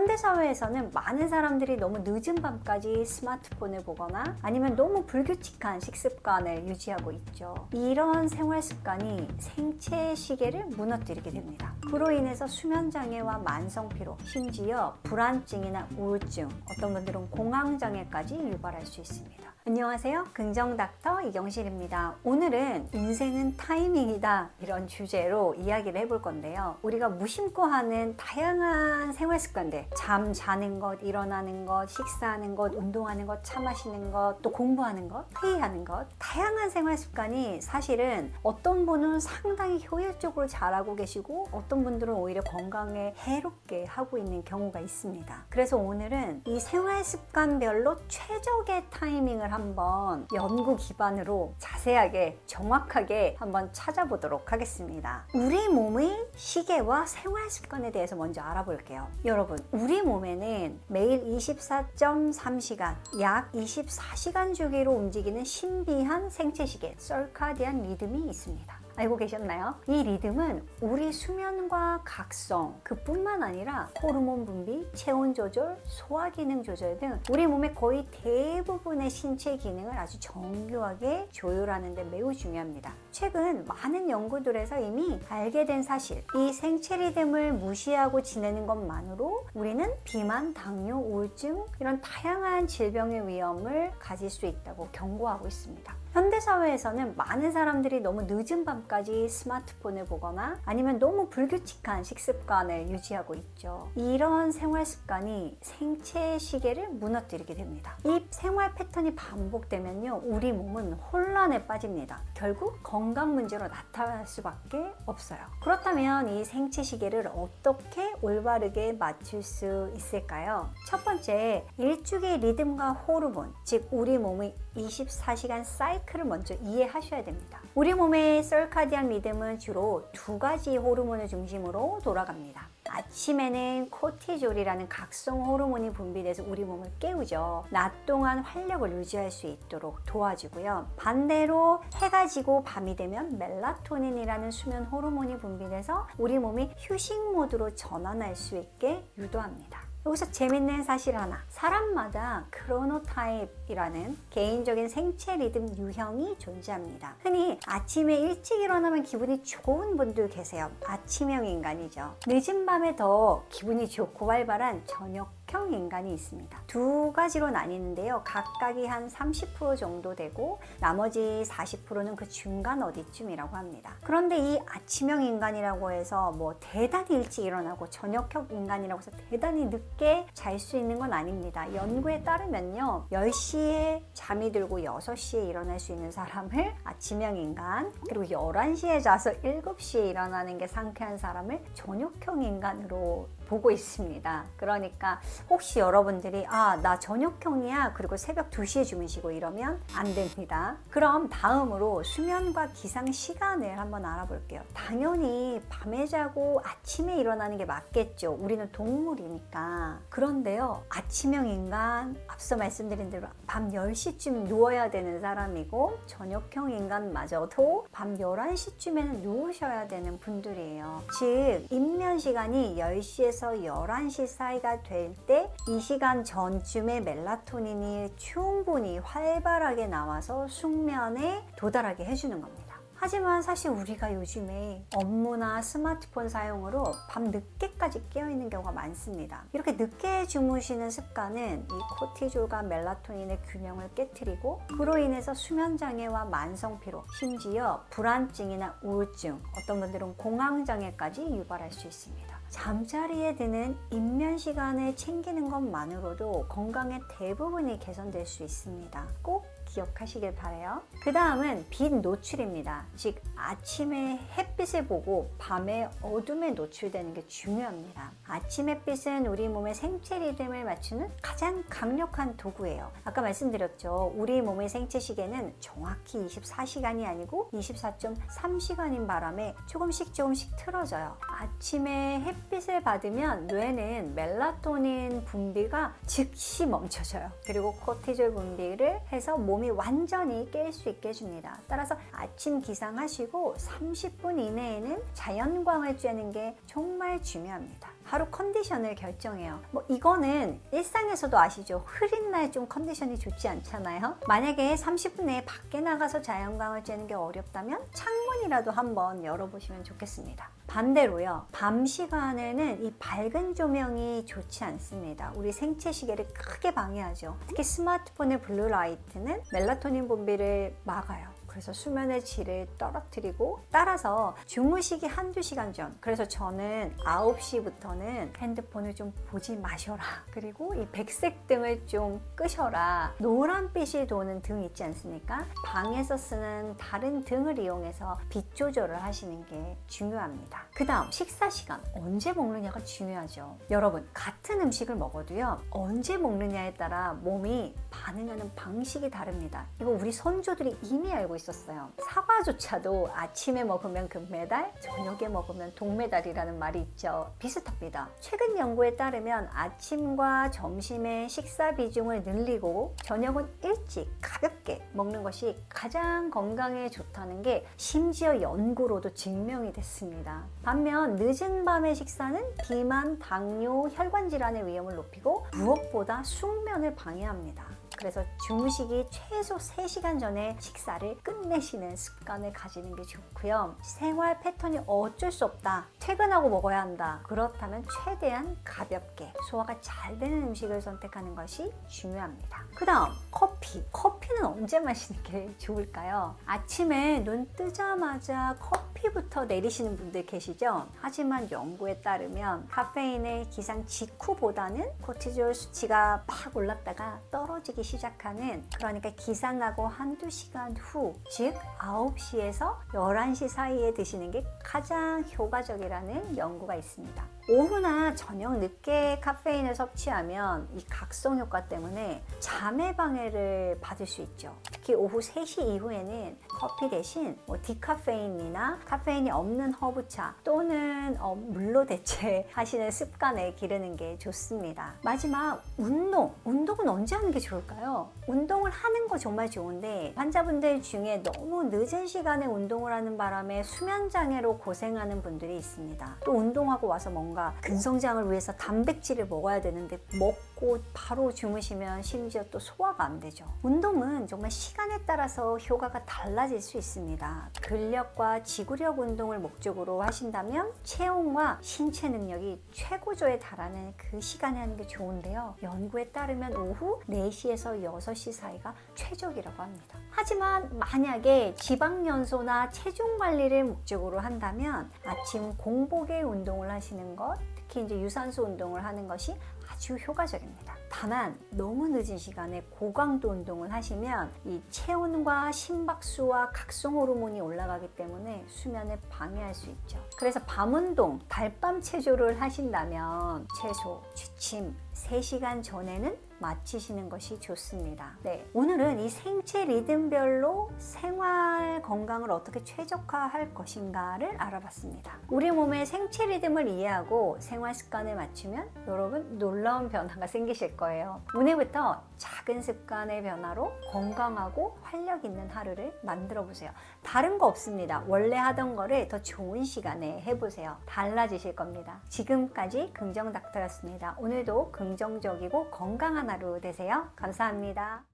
현대사회에서는 많은 사람들이 너무 늦은 밤까지 스마트폰을 보거나 아니면 너무 불규칙한 식습관을 유지하고 있죠. 이런 생활 습관이 생체 시계를 무너뜨리게 됩니다. 그로 인해서 수면장애와 만성피로, 심지어 불안증이나 우울증, 어떤 분들은 공황장애까지 유발할 수 있습니다. 안녕하세요. 긍정닥터 이경실입니다. 오늘은 인생은 타이밍이다 이런 주제로 이야기를 해볼 건데요. 우리가 무심코 하는 다양한 생활 습관들, 잠 자는 것, 일어나는 것, 식사하는 것, 운동하는 것, 차 마시는 것, 또 공부하는 것, 회의하는 것, 다양한 생활 습관이 사실은 어떤 분은 상당히 효율적으로 잘하고 계시고 어떤 분들은 오히려 건강에 해롭게 하고 있는 경우가 있습니다. 그래서 오늘은 이 생활 습관별로 최적의 타이밍을 한번 연구 기반으로 자세하게 정확하게 한번 찾아보도록 하겠습니다. 우리 몸의 시계와 생활 습관에 대해서 먼저 알아볼게요. 여러분, 우리 몸에는 매일 24.3시간, 약 24시간 주기로 움직이는 신비한 생체 시계, 서카디안 리듬이 있습니다. 알고 계셨나요? 이 리듬은 우리 수면과 각성, 그뿐만 아니라 호르몬 분비, 체온 조절, 소화 기능 조절 등 우리 몸의 거의 대부분의 신체 기능을 아주 정교하게 조율하는 데 매우 중요합니다. 최근 많은 연구들에서 이미 알게 된 사실, 이 생체 리듬을 무시하고 지내는 것만으로 우리는 비만, 당뇨, 우울증 이런 다양한 질병의 위험을 가질 수 있다고 경고하고 있습니다. 현대사회에서는 많은 사람들이 너무 늦은 밤까지 스마트폰을 보거나 아니면 너무 불규칙한 식습관을 유지하고 있죠. 이런 생활 습관이 생체 시계를 무너뜨리게 됩니다. 이 생활 패턴이 반복되면요, 우리 몸은 혼란에 빠집니다. 결국 건강 문제로 나타날 수밖에 없어요. 그렇다면 이 생체 시계를 어떻게 올바르게 맞출 수 있을까요? 첫 번째, 일주기 리듬과 호르몬, 즉 우리 몸의 24시간 사이클을 먼저 이해하셔야 됩니다. 우리 몸의 서카디안 리듬은 주로 두 가지 호르몬을 중심으로 돌아갑니다. 아침에는 코티졸이라는 각성 호르몬이 분비돼서 우리 몸을 깨우죠. 낮 동안 활력을 유지할 수 있도록 도와주고요. 반대로 해가 지고 밤이 되면 멜라토닌이라는 수면 호르몬이 분비돼서 우리 몸이 휴식 모드로 전환할 수 있게 유도합니다. 여기서 재밌는 사실 하나, 사람마다 크로노타입이라는 개인적인 생체 리듬 유형이 존재합니다. 흔히 아침에 일찍 일어나면 기분이 좋은 분들 계세요. 아침형 인간이죠. 늦은 밤에 더 기분이 좋고 활발한 저녁형 인간이 있습니다. 두 가지로 나뉘는데요. 각각이 한 30% 정도 되고 나머지 40%는 그 중간 어디쯤이라고 합니다. 그런데 이 아침형 인간이라고 해서 뭐 대단히 일찍 일어나고 저녁형 인간이라고 해서 대단히 늦게 잘 수 있는 건 아닙니다. 연구에 따르면요, 10시에 잠이 들고 6시에 일어날 수 있는 사람을 아침형 인간, 그리고 11시에 자서 7시에 일어나는 게 상쾌한 사람을 저녁형 인간으로 보고 있습니다. 그러니까 혹시 여러분들이 나 저녁형이야 그리고 새벽 2시에 주무시고 이러면 안 됩니다. 그럼 다음으로 수면과 기상 시간을 한번 알아볼게요. 당연히 밤에 자고 아침에 일어나는 게 맞겠죠. 우리는 동물이니까. 그런데요, 아침형 인간, 앞서 말씀드린 대로 밤 10시쯤 누워야 되는 사람이고 저녁형 인간마저도 밤 11시쯤에는 누우셔야 되는 분들이에요. 즉 입면 시간이 10시에서 11시 사이가 될 때 이 시간 전쯤에 멜라토닌이 충분히 활발하게 나와서 숙면에 도달하게 해주는 겁니다. 하지만 사실 우리가 요즘에 업무나 스마트폰 사용으로 밤 늦게까지 깨어있는 경우가 많습니다. 이렇게 늦게 주무시는 습관은 이 코티졸과 멜라토닌의 균형을 깨트리고 그로 인해서 수면장애와 만성피로, 심지어 불안증이나 우울증, 어떤 분들은 공황장애까지 유발할 수 있습니다. 잠자리에 드는 입면 시간을 챙기는 것만으로도 건강의 대부분이 개선될 수 있습니다. 꼭 기억하시길 바라요. 그 다음은 빛 노출입니다. 즉 아침에 햇빛을 보고 밤에 어둠에 노출되는 게 중요합니다. 아침 햇빛은 우리 몸의 생체 리듬을 맞추는 가장 강력한 도구예요. 아까 말씀드렸죠. 우리 몸의 생체 시계는 정확히 24시간이 아니고 24.3시간인 바람에 조금씩 틀어져요. 아침에 햇빛을 받으면 뇌는 멜라토닌 분비가 즉시 멈춰져요. 그리고 코티졸 분비를 해서 몸 몸이 완전히 깰 수 있게 해줍니다. 따라서 아침 기상하시고 30분 이내에는 자연광을 쬐는 게 정말 중요합니다. 하루 컨디션을 결정해요. 이거는 일상에서도 아시죠? 흐린 날 좀 컨디션이 좋지 않잖아요. 만약에 30분 내에 밖에 나가서 자연광을 쬐는 게 어렵다면 창문이라도 한번 열어보시면 좋겠습니다. 반대로요, 밤 시간에는 이 밝은 조명이 좋지 않습니다. 우리 생체 시계를 크게 방해하죠. 특히 스마트폰의 블루라이트는 멜라토닌 분비를 막아요. 그래서 수면의 질을 떨어뜨리고, 따라서 주무시기 한두 시간 전, 그래서 저는 9시부터는 핸드폰을 좀 보지 마셔라, 그리고 이 백색 등을 좀 끄셔라, 노란빛이 도는 등 있지 않습니까? 방에서 쓰는 다른 등을 이용해서 빛 조절을 하시는 게 중요합니다. 그 다음 식사 시간, 언제 먹느냐가 중요하죠. 여러분, 같은 음식을 먹어도요, 언제 먹느냐에 따라 몸이 반응하는 방식이 다릅니다. 이거 우리 선조들이 이미 알고 있었어요. 사과조차도 아침에 먹으면 금메달, 저녁에 먹으면 동메달이라는 말이 있죠. 비슷합니다. 최근 연구에 따르면 아침과 점심의 식사 비중을 늘리고 저녁은 일찍 가볍게 먹는 것이 가장 건강에 좋다는 게 심지어 연구로도 증명이 됐습니다. 반면 늦은 밤의 식사는 비만, 당뇨, 혈관 질환의 위험을 높이고 무엇보다 숙면을 방해합니다. 그래서 주무시기 최소 3시간 전에 식사를 끝내시는 습관을 가지는 게 좋고요. 생활 패턴이 어쩔 수 없다, 퇴근하고 먹어야 한다, 그렇다면 최대한 가볍게 소화가 잘 되는 음식을 선택하는 것이 중요합니다. 그 다음 커피는 언제 마시는 게 좋을까요? 아침에 눈 뜨자마자 커피부터 내리시는 분들 계시죠? 하지만 연구에 따르면 카페인의 기상 직후보다는 코티졸 수치가 막 올랐다가 떨어지기 시작하는, 그러니까 기상하고 한두 시간 후, 즉 9시에서 11시 사이에 드시는 게 가장 효과적이라는 연구가 있습니다. 오후나 저녁 늦게 카페인을 섭취하면 이 각성 효과 때문에 잠의 방해를 받을 수 있죠. 특히 오후 3시 이후에는 커피 대신 디카페인이나 카페인이 없는 허브차 또는 물로 대체하시는 습관을 기르는 게 좋습니다. 마지막, 운동은 언제 하는 게 좋을까요? 운동을 하는 거 정말 좋은데 환자분들 중에 너무 늦은 시간에 운동을 하는 바람에 수면 장애로 고생하는 분들이 있습니다. 또 운동하고 와서 뭔가 근성장을 위해서 단백질을 먹어야 되는데 먹고 바로 주무시면 심지어 또 소화가 안 되죠. 운동은 정말 시간에 따라서 효과가 달라질 수 있습니다. 근력과 지구력 운동을 목적으로 하신다면 체온과 신체 능력이 최고조에 달하는 그 시간에 하는 게 좋은데요. 연구에 따르면 오후 4시에서 6시 사이가 최적이라고 합니다. 하지만 만약에 지방 연소나 체중 관리를 목적으로 한다면 아침 공복에 운동을 하시는 것, 특히 이제 유산소 운동을 하는 것이 아주 효과적입니다. 다만 너무 늦은 시간에 고강도 운동을 하시면 이 체온과 심박수와 각성 호르몬이 올라가기 때문에 수면을 방해할 수 있죠. 그래서 밤운동, 달밤 체조를 하신다면 최소 취침 3시간 전에는 마치시는 것이 좋습니다. 네, 오늘은 이 생체 리듬별로 생활 건강을 어떻게 최적화할 것인가를 알아봤습니다. 우리 몸의 생체 리듬을 이해하고 생활 습관을 맞추면 여러분 놀라운 변화가 생기실 거예요. 오늘부터 작은 습관의 변화로 건강하고 활력 있는 하루를 만들어 보세요. 다른 거 없습니다. 원래 하던 거를 더 좋은 시간에 해보세요. 달라지실 겁니다. 지금까지 긍정닥터였습니다. 오늘도 긍정적이고 건강한 하루 되세요. 감사합니다.